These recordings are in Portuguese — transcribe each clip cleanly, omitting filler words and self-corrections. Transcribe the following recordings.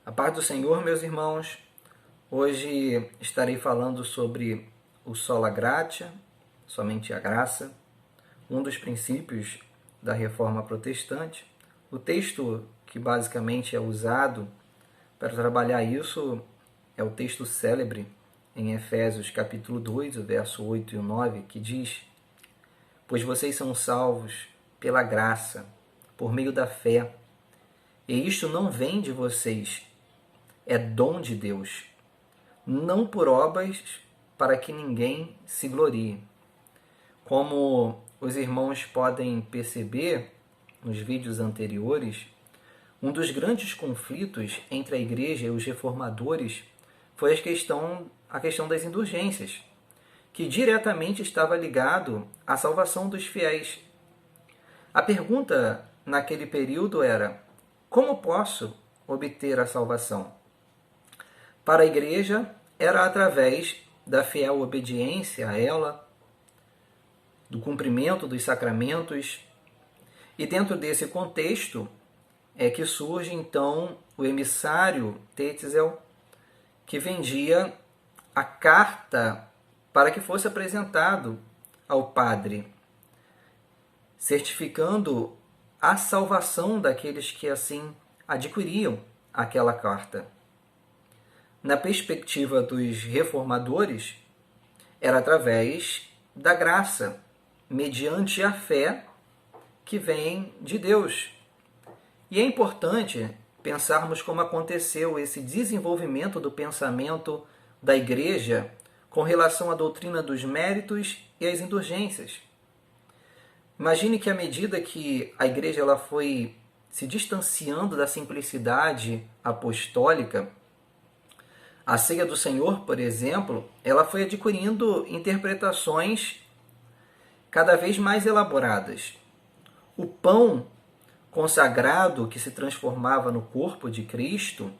A paz do Senhor, meus irmãos. Hoje estarei falando sobre o sola gratia, somente a graça, um dos princípios da Reforma Protestante. O texto que basicamente é usado para trabalhar isso é o texto célebre em Efésios capítulo 2, o verso 8 e o 9, que diz: Pois vocês são salvos pela graça, por meio da fé, e isto não vem de vocês, é dom de Deus, não por obras, para que ninguém se glorie. Como os irmãos podem perceber nos vídeos anteriores, um dos grandes conflitos entre a igreja e os reformadores foi a questão das indulgências, que diretamente estava ligado à salvação dos fiéis. A pergunta naquele período era: como posso obter a salvação? Para a igreja, era através da fiel obediência a ela, do cumprimento dos sacramentos, e dentro desse contexto é que surge então o emissário Tetzel, que vendia a carta para que fosse apresentado ao padre, certificando a salvação daqueles que assim adquiriam aquela carta. Na perspectiva dos reformadores, era através da graça, mediante a fé que vem de Deus. E é importante pensarmos como aconteceu esse desenvolvimento do pensamento da Igreja com relação à doutrina dos méritos e às indulgências. Imagine que à medida que a Igreja ela foi se distanciando da simplicidade apostólica, a ceia do Senhor, por exemplo, ela foi adquirindo interpretações cada vez mais elaboradas. O pão consagrado que se transformava no corpo de Cristo,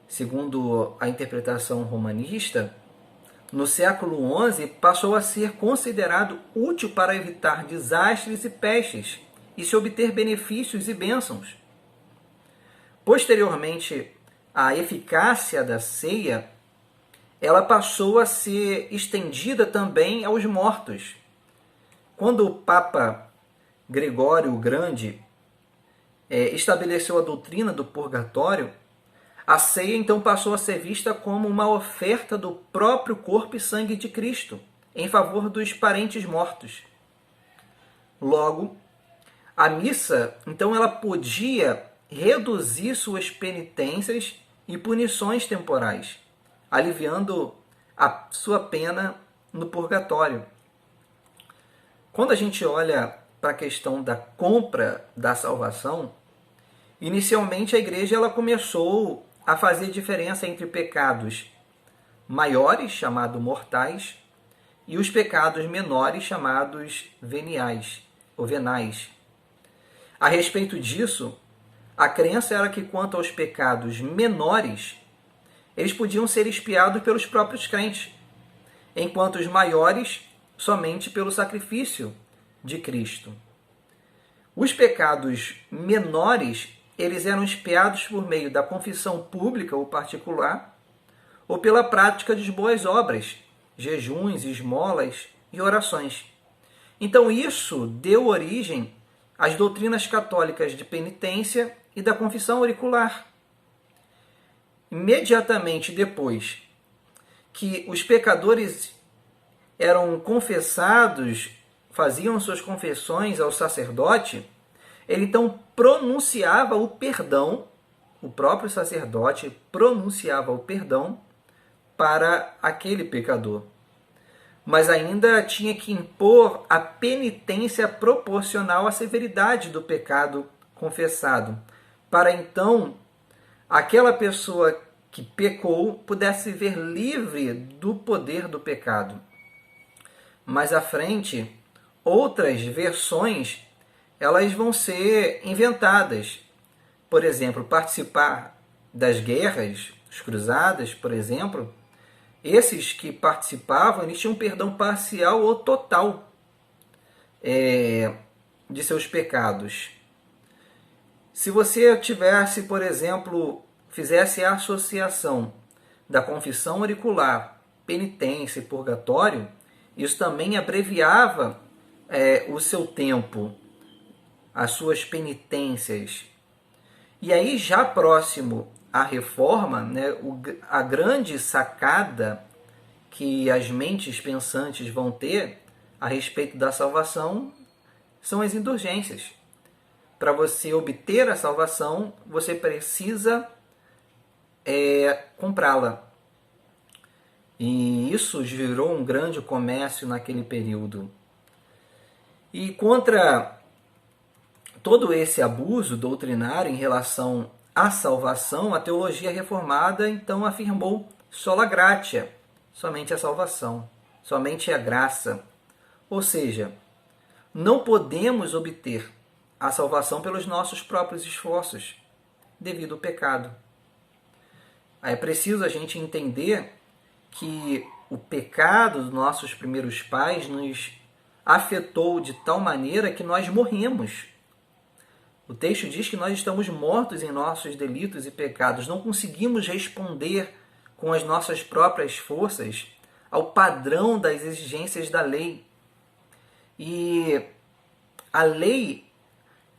segundo a interpretação romanista, no século XI passou a ser considerado útil para evitar desastres e pestes e se obter benefícios e bênçãos. Posteriormente, a eficácia da ceia, ela passou a ser estendida também aos mortos. Quando o Papa Gregório o Grande estabeleceu a doutrina do purgatório, a ceia então passou a ser vista como uma oferta do próprio corpo e sangue de Cristo, em favor dos parentes mortos. Logo, a missa, então, ela podia reduzir suas penitências e punições temporais, aliviando a sua pena no purgatório. Quando a gente olha para a questão da compra da salvação, inicialmente a igreja ela começou a fazer diferença entre pecados maiores, chamados mortais, e os pecados menores, chamados veniais ou venais. A respeito disso, a crença era que quanto aos pecados menores, eles podiam ser expiados pelos próprios crentes, enquanto os maiores, somente pelo sacrifício de Cristo. Os pecados menores, eles eram expiados por meio da confissão pública ou particular, ou pela prática de boas obras, jejuns, esmolas e orações. Então isso deu origem às doutrinas católicas de penitência e da confissão auricular. Imediatamente depois que os pecadores eram confessados, faziam suas confissões ao sacerdote, ele então pronunciava o perdão, o próprio sacerdote pronunciava o perdão para aquele pecador. Mas ainda tinha que impor a penitência proporcional à severidade do pecado confessado, para então aquela pessoa que pecou pudesse viver livre do poder do pecado. Mais à frente, outras versões elas vão ser inventadas. Por exemplo, participar das guerras, as cruzadas, por exemplo, esses que participavam, eles tinham perdão parcial ou total de seus pecados. Se você tivesse, por exemplo, fizesse a associação da confissão auricular, penitência e purgatório, isso também abreviava o seu tempo, as suas penitências. E aí, já próximo à reforma, né, a grande sacada que as mentes pensantes vão ter a respeito da salvação são as indulgências. Para você obter a salvação, você precisa comprá-la. E isso virou um grande comércio naquele período. E contra todo esse abuso doutrinário em relação à salvação, a teologia reformada então afirmou sola gratia, somente a salvação, somente a graça. Ou seja, não podemos obter a salvação pelos nossos próprios esforços, devido ao pecado. É preciso a gente entender que o pecado dos nossos primeiros pais nos afetou de tal maneira que nós morremos. O texto diz que nós estamos mortos em nossos delitos e pecados, não conseguimos responder com as nossas próprias forças ao padrão das exigências da lei. E a lei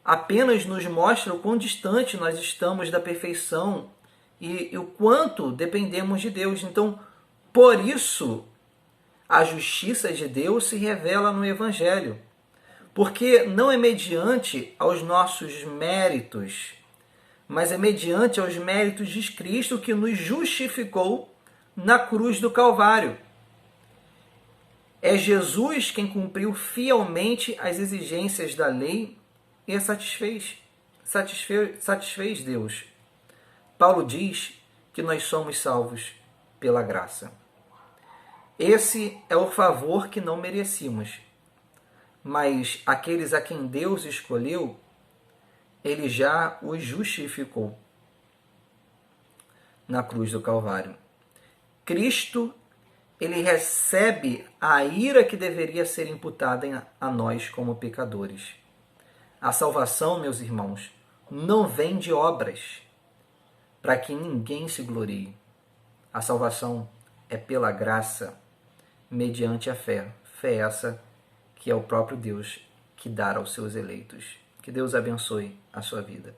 apenas nos mostra o quão distante nós estamos da perfeição e o quanto dependemos de Deus. Então, por isso, a justiça de Deus se revela no Evangelho. Porque não é mediante aos nossos méritos, mas é mediante aos méritos de Cristo que nos justificou na cruz do Calvário. É Jesus quem cumpriu fielmente as exigências da lei e a satisfez Deus. Paulo diz que nós somos salvos pela graça. Esse é o favor que não merecíamos. Mas aqueles a quem Deus escolheu, Ele já os justificou na cruz do Calvário. Cristo, Ele recebe a ira que deveria ser imputada a nós como pecadores. A salvação, meus irmãos, não vem de obras, para que ninguém se glorie. A salvação é pela graça, mediante a fé. Fé essa que é o próprio Deus que dá aos seus eleitos. Que Deus abençoe a sua vida.